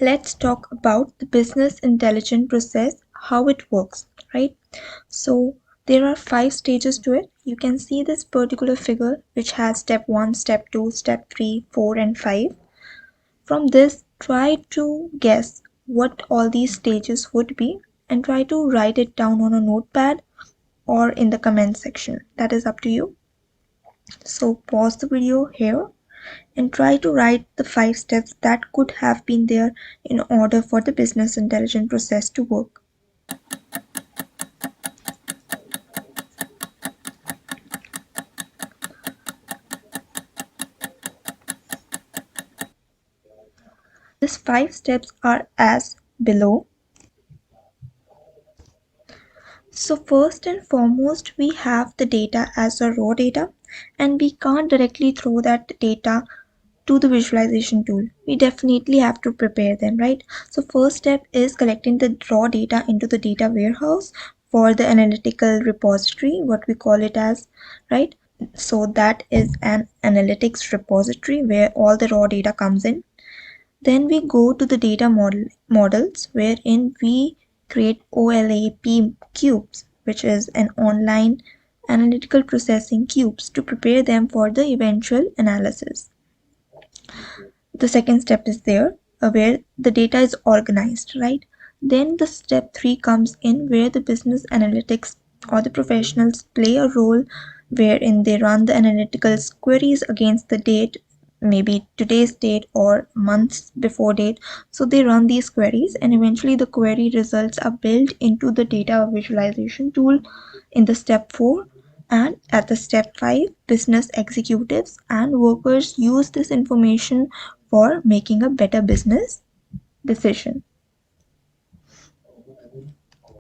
let's talk about the business intelligence process, how it works, right? So there are 5 stages to it. You can see this particular figure which has step 1, step 2, step 3, 4 and 5. From this, try to guess what all these stages would be and try to write it down on a notepad or in the comment section. That is up to you. So pause the video here and try to write the 5 steps that could have been there in order for the business intelligence process to work. These 5 steps are as below. So first and foremost, we have the data as a raw data, and we can't directly throw that data to the visualization tool. We definitely have to prepare them, right? So first step is collecting the raw data into the data warehouse for the analytical repository, what we call it as, right? So that is an analytics repository where all the raw data comes in. Then we go to the data models wherein we create OLAP cubes, which is an online analytical processing cubes to prepare them for the eventual analysis. The second step is there where the data is organized, right? Then the step 3 comes in where the business analytics or the professionals play a role wherein they run the analytical queries against the date, maybe today's date or months before date. So they run these queries and eventually the query results are built into the data visualization tool in the step 4. And at the step 5, business executives and workers use this information for making a better business decision.